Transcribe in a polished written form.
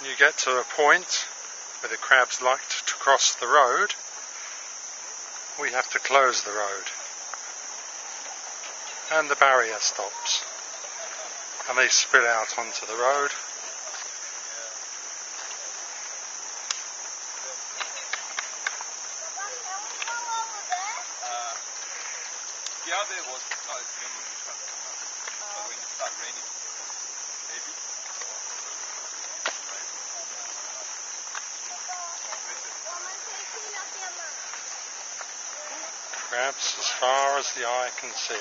When you get to a point where the crabs like to cross the road, we have to close the road. And the barrier stops. And they spill out onto the road. The other was not as many as this one, but when it starts raining, maybe. Crabs as far as the eye can see.